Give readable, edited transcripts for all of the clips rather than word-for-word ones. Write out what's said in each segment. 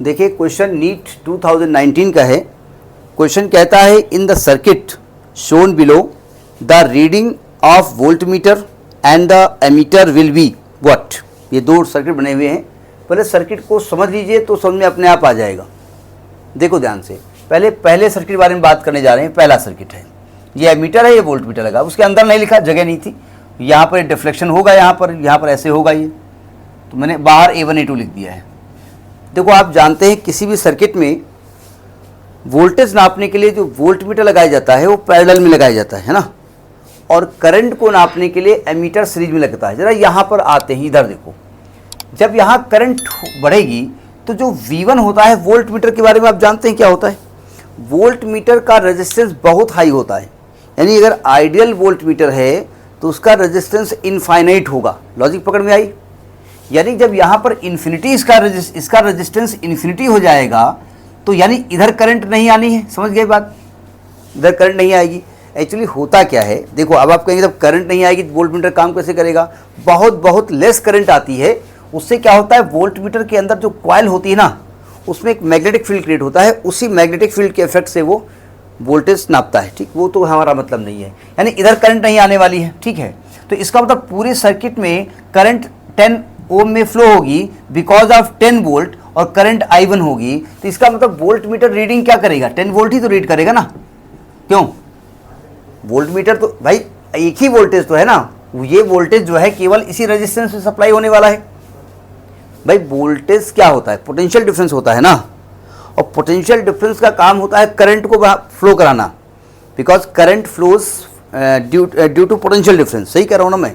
देखिए question NEET 2019 का है। क्वेश्चन कहता है in the circuit shown below the reading of voltmeter and the ammeter will be what. ये दो सर्किट बने हुए हैं, पहले सर्किट को समझ लीजिए तो समझ में अपने आप आ जाएगा। देखो ध्यान से, पहले सर्किट के बारे में बात करने जा रहे हैं। पहला सर्किट है, ये एमीटर है, ये वोल्टमीटर लगा, उसके अंदर नहीं लिखा, जगह नहीं थी। यहाँ पर डिफ्लेक्शन होगा, यहाँ पर ऐसे होगा ये, तो मैंने बाहर A1 A2 लिख दिया है। देखो आप जानते हैं किसी भी सर्किट में वोल्टेज नापने के लिए जो वोल्टमीटर लगाया जाता है वो पैरेलल में लगाया जाता है ना, और करंट को नापने के लिए एमीटर सीरीज में लगता है। जरा यहाँ पर आते हैं, इधर देखो, जब यहाँ करंट बढ़ेगी तो जो V1 होता है, वोल्टमीटर के बारे में आप जानते हैं क्या होता है। वोल्टमीटर का रेजिस्टेंस बहुत हाई होता है, यानी अगर आइडियल वोल्टमीटर है तो उसका रेजिस्टेंस इनफाइनाइट होगा। लॉजिक पकड़ में आई? यानी जब यहाँ पर इन्फिनिटी इसका रेजिस्टेंस इन्फिनिटी हो जाएगा तो यानी इधर करंट नहीं आनी है। समझ गए बात? इधर करंट नहीं आएगी। एक्चुअली होता क्या है, देखो अब आप कहेंगे जब करंट नहीं आएगी तो वोल्टमीटर काम कैसे करेगा। बहुत लेस करंट आती है, उससे क्या होता है, वोल्टमीटर के अंदर जो कॉइल होती है ना, उसमें एक मैग्नेटिक फील्ड क्रिएट होता है, उसी मैग्नेटिक फील्ड के इफेक्ट से वो वोल्टेज नापता है। ठीक, वो तो हमारा मतलब नहीं है, यानी इधर करंट नहीं आने वाली है। ठीक है, तो इसका मतलब पूरे सर्किट में करंट 10 ओम में फ्लो होगी बिकॉज ऑफ 10 वोल्ट, और करंट I1 होगी। तो इसका मतलब वोल्टमीटर रीडिंग क्या करेगा, 10 वोल्ट ही तो रीड करेगा ना। क्यों? वोल्टमीटर तो भाई एक ही वोल्टेज तो है ना, ये वोल्टेज जो है केवल इसी रेजिस्टेंस से सप्लाई होने वाला है। भाई वोल्टेज क्या होता है, पोटेंशियल डिफरेंस होता है ना, और पोटेंशियल डिफरेंस का काम होता है करंट को फ्लो कराना, because current flows due to potential difference. सही कह रहा हूँ ना मैं?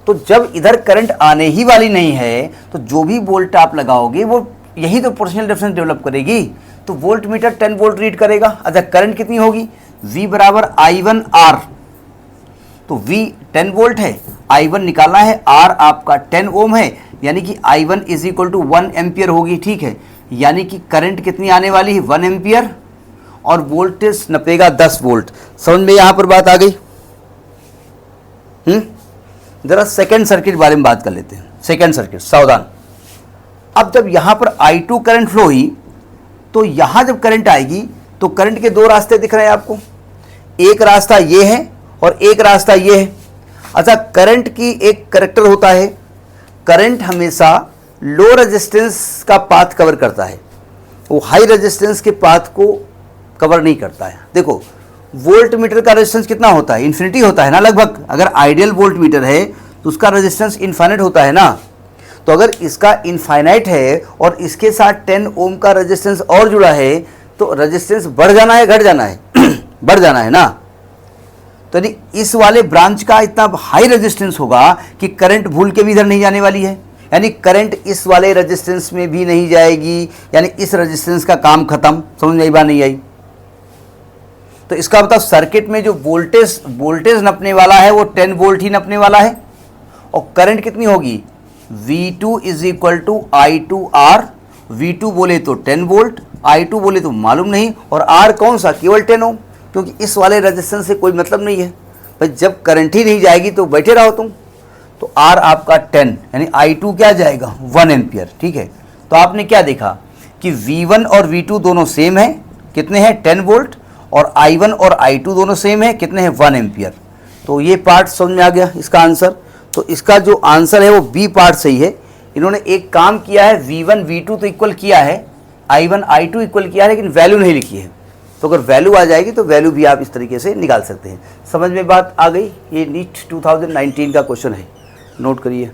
तो जब इधर करंट आने ही वाली नहीं है तो जो भी वोल्ट आप लगाओगे वो यही तो पोटेंशियल डिफरेंस डेवलप करेगी। तो वोल्टमीटर 10 वोल्ट रीड करेगा। अच्छा, करंट कितनी होगी, V बराबर I1 R। तो V 10 वोल्ट है, I1 निकालना है, R आपका 10 ओम है, यानी कि I1 is equal to 1 ampere होगी। ठीक है, यानी कि करंट कितनी आने वाली है, 1 एम्पियर, और वोल्टेज नपेगा 10 वोल्ट। समझ में यहां पर बात आ गई? जरा सेकेंड सर्किट बारे में बात कर लेते हैं। सेकेंड सर्किट, सावधान। अब जब यहां पर I2 करंट फ्लो हुई तो यहां जब करंट आएगी तो करंट के दो रास्ते दिख रहे हैं आपको, एक रास्ता ये है और एक रास्ता ये है। अच्छा, करंट की एक करैक्टर होता है, करंट हमेशा लो रेजिस्टेंस का पाथ कवर करता है, वो हाई रेजिस्टेंस के पाथ को कवर नहीं करता है। देखो वोल्टमीटर का रेजिस्टेंस कितना होता है, इन्फिनिटी होता है ना लगभग। अगर आइडियल वोल्टमीटर है तो उसका रेजिस्टेंस इनफाइनाइट होता है ना। तो अगर इसका इनफाइनाइट है और इसके साथ 10 ओम का रेजिस्टेंस और जुड़ा है तो रेजिस्टेंस बढ़ जाना है घट जाना है बढ़ जाना है ना। तो यानी इस वाले ब्रांच का इतना हाई रेजिस्टेंस होगा कि करंट भूल के भी इधर नहीं जाने वाली है, यानी करंट इस वाले रेजिस्टेंस में भी नहीं जाएगी, यानी इस रेजिस्टेंस का काम खत्म। समझ में आई बात नहीं आई? तो इसका मतलब सर्किट में जो वोल्टेज नपने वाला है वो 10 वोल्ट ही नपने वाला है, और करंट कितनी होगी, V2 is equal to I2R। V2 बोले तो 10 वोल्ट, I2 बोले तो मालूम नहीं, और R कौन सा, केवल 10 ओम, क्योंकि इस वाले रेजिस्टेंस से कोई मतलब नहीं है। भाई जब करंट ही नहीं जाएगी तो बैठे रहो तुम। तो R आपका 10, यानी I2 क्या जाएगा, 1 एम्पियर। ठीक है, तो आपने क्या देखा कि V1 और V2 दोनों सेम है, कितने हैं, 10 वोल्ट, और I1 और I2 दोनों सेम है, कितने हैं, 1 एम्पियर। तो ये पार्ट समझ में आ गया इसका आंसर। तो इसका जो आंसर है वो बी पार्ट सही है। इन्होंने एक काम किया है, V1 V2 तो इक्वल किया है, I1 I2 इक्वल किया है, लेकिन वैल्यू नहीं लिखी है। तो अगर वैल्यू आ जाएगी तो वैल्यू भी आप इस तरीके से निकाल सकते हैं। समझ में बात आ गई? ये नीट 2019 का क्वेश्चन है, नोट करिए।